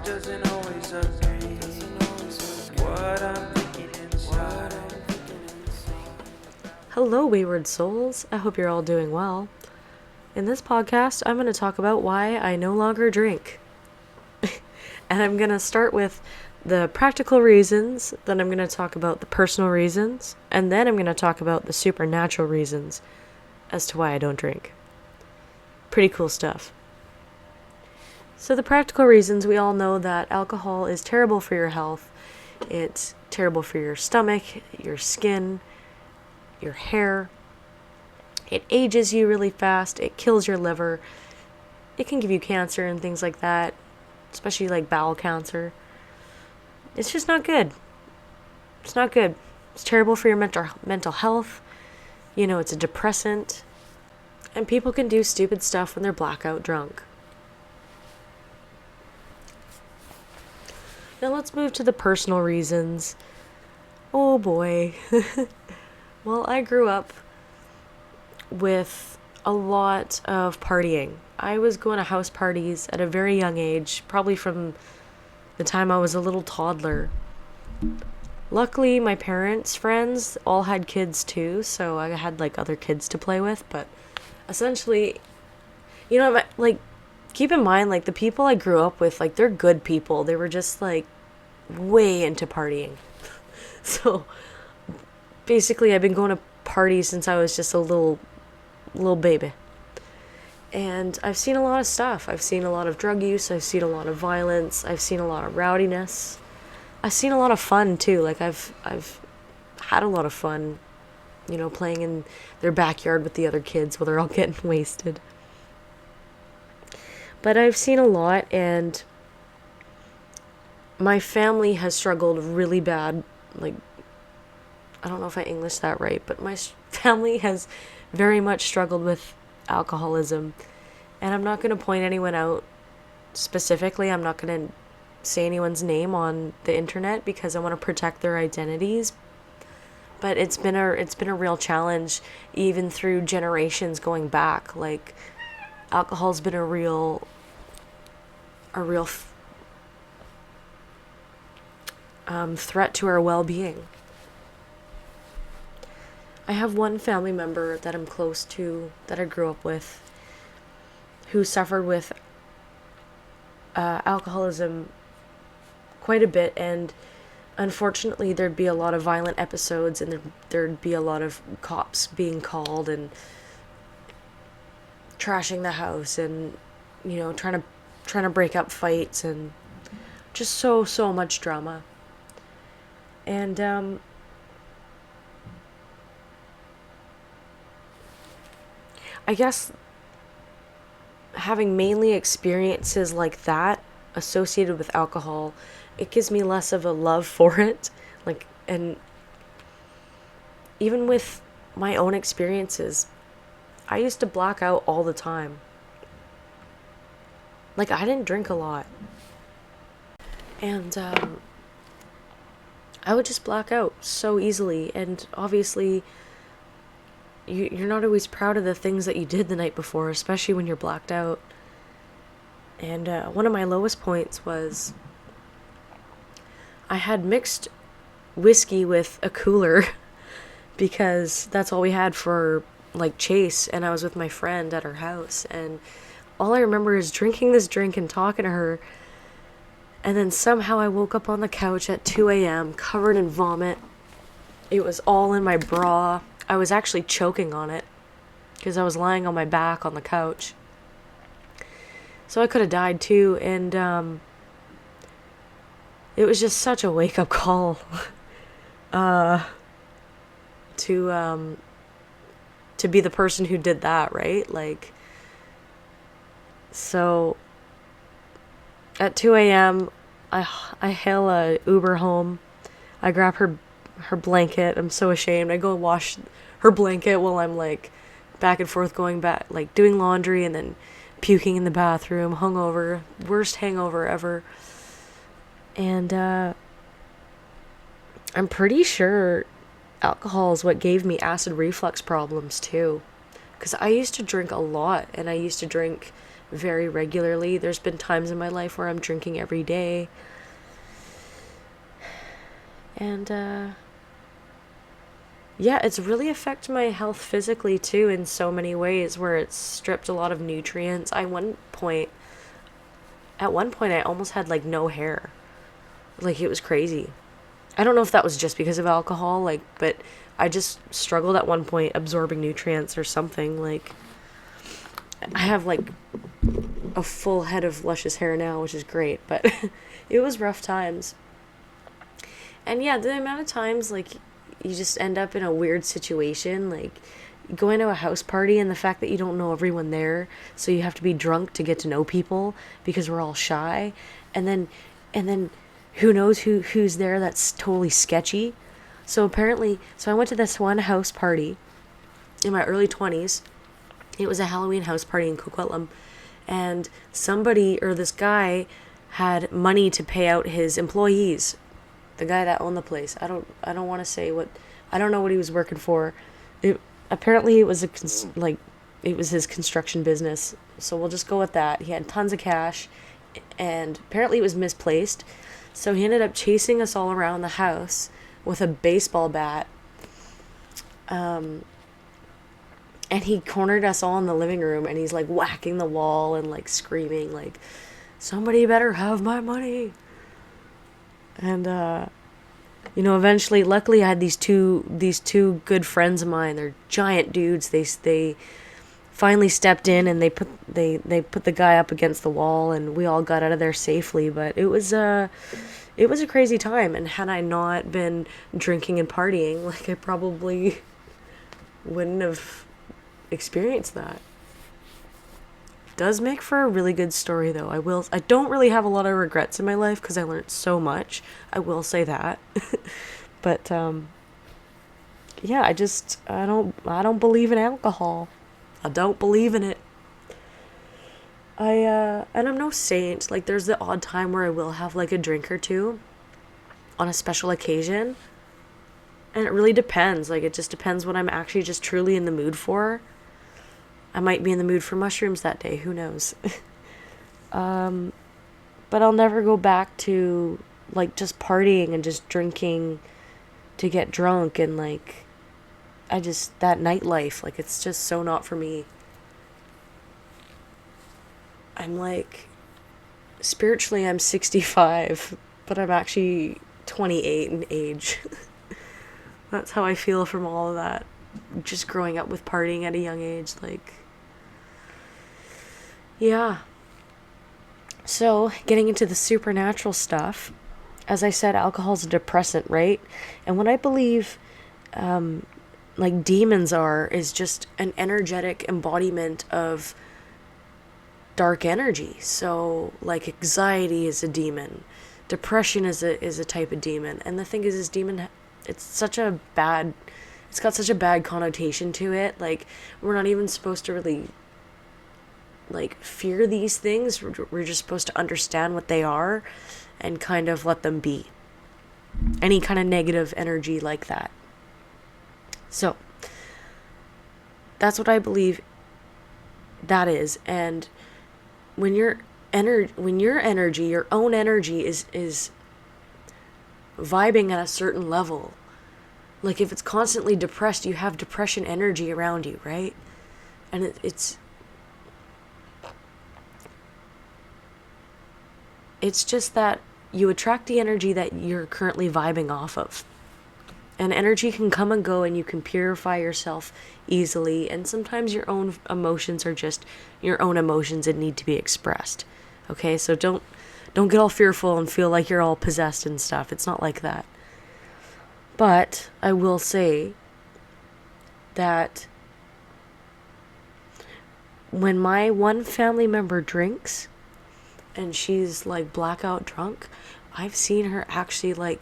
doesn't always agree. What I'm thinking inside. Hello, wayward souls. I hope you're all doing well. In this podcast, I'm going to talk about why I no longer drink. And I'm going to start with the practical reasons, then I'm going to talk about the personal reasons, and then I'm going to talk about the supernatural reasons as to why I don't drink. Pretty cool stuff. So the practical reasons, we all know that alcohol is terrible for your health. It's terrible for your stomach, your skin, your hair. It ages you really fast. It kills your liver. It can give you cancer and things like that, especially like bowel cancer. It's just not good. It's not good. It's terrible for your mental health. You know, it's a depressant. And people can do stupid stuff when they're blackout drunk. Now let's move to the personal reasons. Oh boy. Well, I grew up with a lot of partying. I was going to house parties at a very young age, probably from the time I was a little toddler. Luckily, my parents' friends all had kids too, so I had like other kids to play with, but essentially, you know, like, keep in mind, like, the people I grew up with, like, they're good people. They were just, like, way into partying. So, basically, I've been going to parties since I was just a little baby. And I've seen a lot of stuff. I've seen a lot of drug use. I've seen a lot of violence. I've seen a lot of rowdiness. I've seen a lot of fun, too. Like, I've had a lot of fun, you know, playing in their backyard with the other kids while they're all getting wasted. But I've seen a lot, and my family has struggled really bad. Like, I don't know if I Englished that right, but my family has very much struggled with alcoholism. And I'm not going to point anyone out specifically. I'm not going to say anyone's name on the internet because I want to protect their identities. But it's been a real challenge, even through generations going back. Like, alcohol's been a real threat to our well-being. I have one family member that I'm close to, that I grew up with, who suffered with alcoholism quite a bit, and unfortunately there'd be a lot of violent episodes, and there'd be a lot of cops being called and trashing the house, and, you know, trying to break up fights, and just so much drama. And I guess having mainly experiences like that associated with alcohol, it gives me less of a love for it. Like, and even with my own experiences, I used to black out all the time. Like, I didn't drink a lot. And I would just black out so easily. And obviously, you're not always proud of the things that you did the night before, especially when you're blacked out. And one of my lowest points was I had mixed whiskey with a cooler because that's all we had for, like, chase, and I was with my friend at her house, and all I remember is drinking this drink and talking to her, and then somehow I woke up on the couch at 2 a.m. covered in vomit. It was all in my bra. I was actually choking on it because I was lying on my back on the couch. So I could have died too, and it was just such a wake-up call to be the person who did that, right? Like, so at 2 a.m., I hail a Uber home. I grab her blanket. I'm so ashamed. I go wash her blanket while I'm, like, back and forth going back, like, doing laundry and then puking in the bathroom, hungover, worst hangover ever. And I'm pretty sure alcohol is what gave me acid reflux problems too, because I used to drink a lot, and I used to drink very regularly. There's been times in my life where I'm drinking every day. And, yeah, it's really affected my health physically too in so many ways where it's stripped a lot of nutrients. At one point I almost had like no hair. Like it was crazy. I don't know if that was just because of alcohol, like, but I just struggled at one point absorbing nutrients or something. Like, I have like a full head of luscious hair now, which is great, but it was rough times. And yeah, the amount of times like you just end up in a weird situation, like going to a house party and the fact that you don't know everyone there, so you have to be drunk to get to know people because we're all shy, and then who knows who's there that's totally sketchy. So I went to this one house party in my early 20s. It was a Halloween house party in Coquitlam, and this guy had money to pay out his employees. The guy that owned the place. I don't want to say I don't know what he was working for. Apparently it was it was his construction business. So we'll just go with that. He had tons of cash, and apparently it was misplaced. So he ended up chasing us all around the house with a baseball bat. And he cornered us all in the living room, and he's like whacking the wall and like screaming like, "Somebody better have my money." And eventually, luckily, I had these two good friends of mine. They're giant dudes. They finally stepped in, and they put the guy up against the wall, and we all got out of there safely. But it was a crazy time, and had I not been drinking and partying, like, I probably wouldn't have experienced that. Does make for a really good story, though. I don't really have a lot of regrets in my life because I learned so much. I will say that. But yeah, I don't believe in alcohol. I don't believe in it. And I'm no saint. Like, there's the odd time where I will have like a drink or two on a special occasion. And it really depends. Like, it just depends what I'm actually just truly in the mood for. I might be in the mood for mushrooms that day. Who knows? But I'll never go back to like just partying and just drinking to get drunk, and like that nightlife, like, it's just so not for me. I'm like, spiritually I'm 65, but I'm actually 28 in age. That's how I feel from all of that. Just growing up with partying at a young age, like, yeah. So, getting into the supernatural stuff, as I said, alcohol's a depressant, right? And what I believe, like, demons is just an energetic embodiment of dark energy. So, like, anxiety is a demon. Depression is a type of demon. And the thing is demon, it's got such a bad connotation to it. Like, we're not even supposed to really like fear these things. We're just supposed to understand what they are and kind of let them be. Any kind of negative energy like that. So that's what I believe that is. And when your energy, your own energy is vibing at a certain level, like if it's constantly depressed, you have depression energy around you, right? And it's just that you attract the energy that you're currently vibing off of. And energy can come and go, and you can purify yourself easily. And sometimes your own emotions are just your own emotions and need to be expressed. Okay, so don't get all fearful and feel like you're all possessed and stuff. It's not like that. But I will say that when my one family member drinks and she's like blackout drunk, I've seen her actually like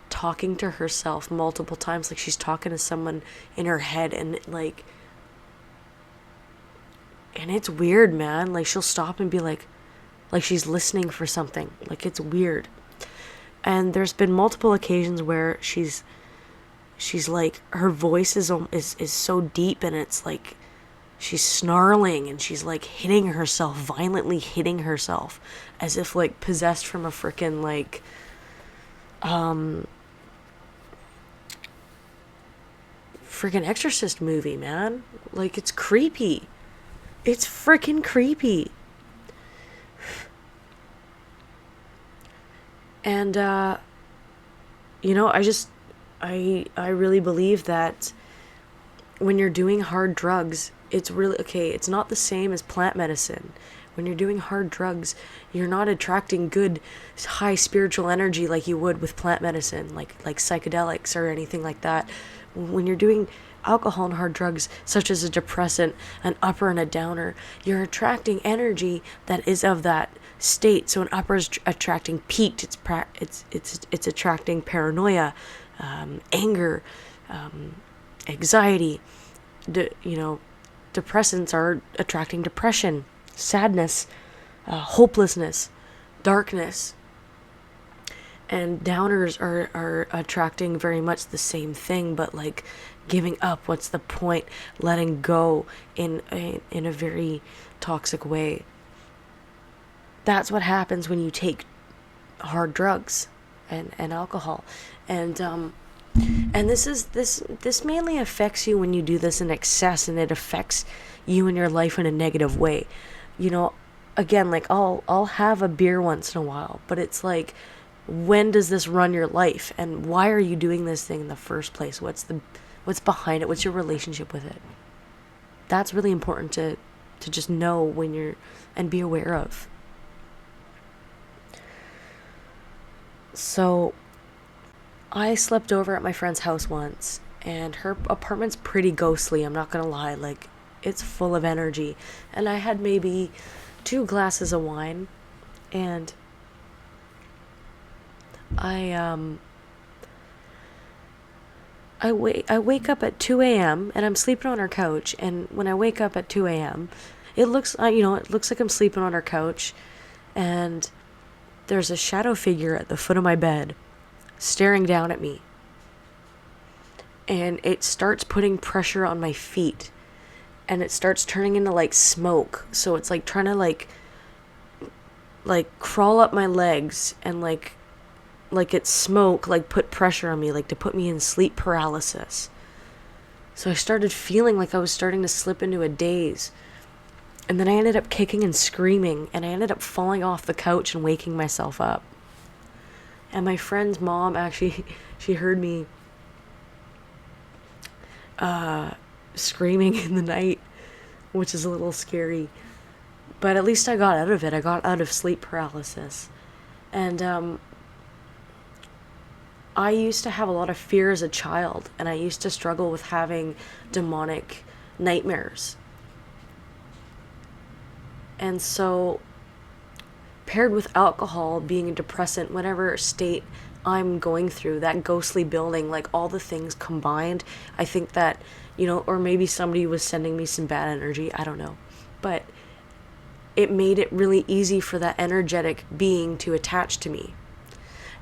talking to herself multiple times, like she's talking to someone in her head, and like, and it's weird, man. Like, she'll stop and be like she's listening for something. Like, it's weird. And there's been multiple occasions where she's like, her voice is so deep, and it's like she's snarling and she's like hitting herself, violently hitting herself, as if like possessed from a freaking like freaking Exorcist movie, man. Like, it's creepy. It's freaking creepy. And you know, I really believe that when you're doing hard drugs, it's really okay, it's not the same as plant medicine. When you're doing hard drugs, you're not attracting good high spiritual energy like you would with plant medicine, like psychedelics or anything like that. When you're doing alcohol and hard drugs, such as a depressant, an upper and a downer, you're attracting energy that is of that state. So an upper is attracting peaked. It's attracting paranoia, anger, anxiety. Depressants are attracting depression, sadness, hopelessness, darkness. And downers are attracting very much the same thing, but like giving up. What's the point? Letting go in a very toxic way. That's what happens when you take hard drugs and alcohol. And this mainly affects you when you do this in excess, and it affects you in your life in a negative way. You know, again, like I'll have a beer once in a while, but it's like, when does this run your life, and why are you doing this thing in the first place? What's behind it? What's your relationship with it? That's really important to just know when you're, and be aware of. So I slept over at my friend's house once, and her apartment's pretty ghostly, I'm not gonna lie. Like, it's full of energy. And I had maybe 2 glasses of wine, and I wake up at 2 a.m. and I'm sleeping on her couch. And when I wake up at 2 a.m., it looks like I'm sleeping on her couch, and there's a shadow figure at the foot of my bed staring down at me. And it starts putting pressure on my feet, and it starts turning into like smoke. So it's like trying to like crawl up my legs, and like it's smoke, like put pressure on me, like to put me in sleep paralysis. So I started feeling like I was starting to slip into a daze. And then I ended up kicking and screaming, and I ended up falling off the couch and waking myself up. And my friend's mom actually, she heard me screaming in the night, which is a little scary. But at least I got out of it. I got out of sleep paralysis. And I used to have a lot of fear as a child, and I used to struggle with having demonic nightmares. And so, paired with alcohol, being a depressant, whatever state I'm going through, that ghostly building, like all the things combined, I think that, or maybe somebody was sending me some bad energy, I don't know. But it made it really easy for that energetic being to attach to me.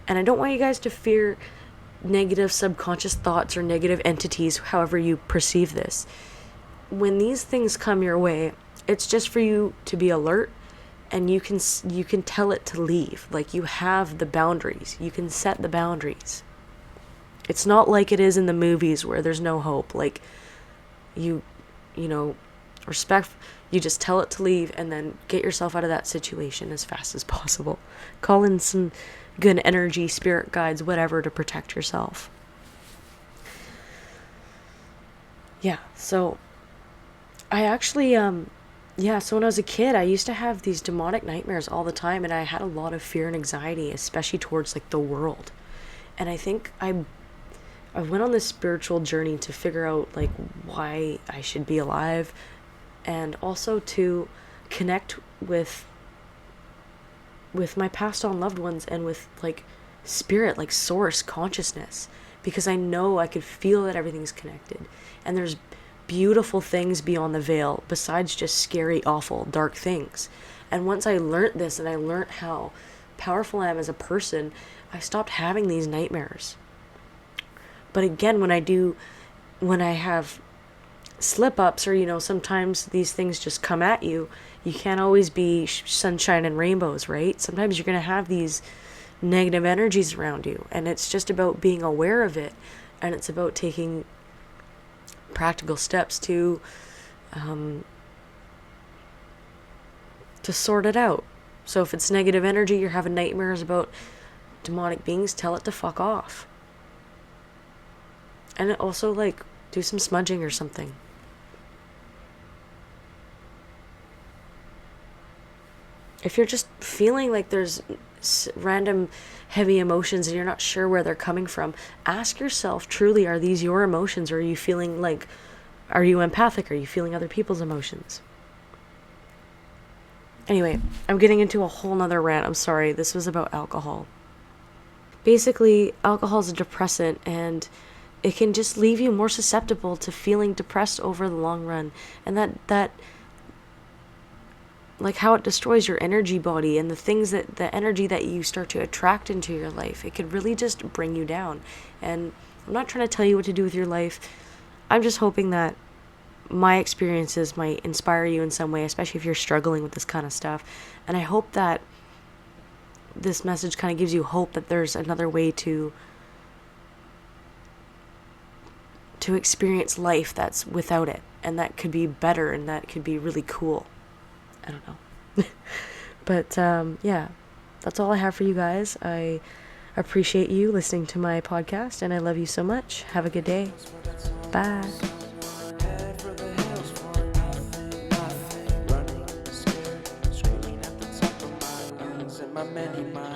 And I don't want you guys to fear negative subconscious thoughts or negative entities, however you perceive this. When these things come your way, it's just for you to be alert, and you can tell it to leave. Like, you have the boundaries. You can set the boundaries. It's not like it is in the movies where there's no hope. Like, you just tell it to leave, and then get yourself out of that situation as fast as possible. Call in some good energy, spirit guides, whatever, to protect yourself. Yeah, so I actually, so when I was a kid, I used to have these demonic nightmares all the time, and I had a lot of fear and anxiety, especially towards like the world. And I think I went on this spiritual journey to figure out like why I should be alive, and also to connect with my passed on loved ones, and with like spirit, like source consciousness, because I know I could feel that everything's connected, and there's beautiful things beyond the veil besides just scary, awful, dark things. And once I learned this, and I learned how powerful I am as a person, I stopped having these nightmares. But again, when I have slip ups, or, you know, sometimes these things just come at you. You can't always be sunshine and rainbows, right? Sometimes you're going to have these negative energies around you, and it's just about being aware of it, and it's about taking practical steps to sort it out. So if it's negative energy, you're having nightmares about demonic beings, tell it to fuck off. And also, like, do some smudging or something. If you're just feeling like there's random heavy emotions and you're not sure where they're coming from, ask yourself, truly, are these your emotions? Or are you feeling like, are you empathic? Are you feeling other people's emotions? Anyway, I'm getting into a whole nother rant. I'm sorry. This was about alcohol. Basically, alcohol is a depressant, and it can just leave you more susceptible to feeling depressed over the long run. And that like how it destroys your energy body and the energy that you start to attract into your life, it could really just bring you down. And I'm not trying to tell you what to do with your life. I'm just hoping that my experiences might inspire you in some way, especially if you're struggling with this kind of stuff. And I hope that this message kind of gives you hope that there's another way to experience life that's without it, and that could be better, and that could be really cool. I don't know. But yeah, that's all I have for you guys. I appreciate you listening to my podcast, and I love you so much. Have a good day. Bye. Head for the hills for nothing. Running, scared, screaming at the top of my lungs and my many minds.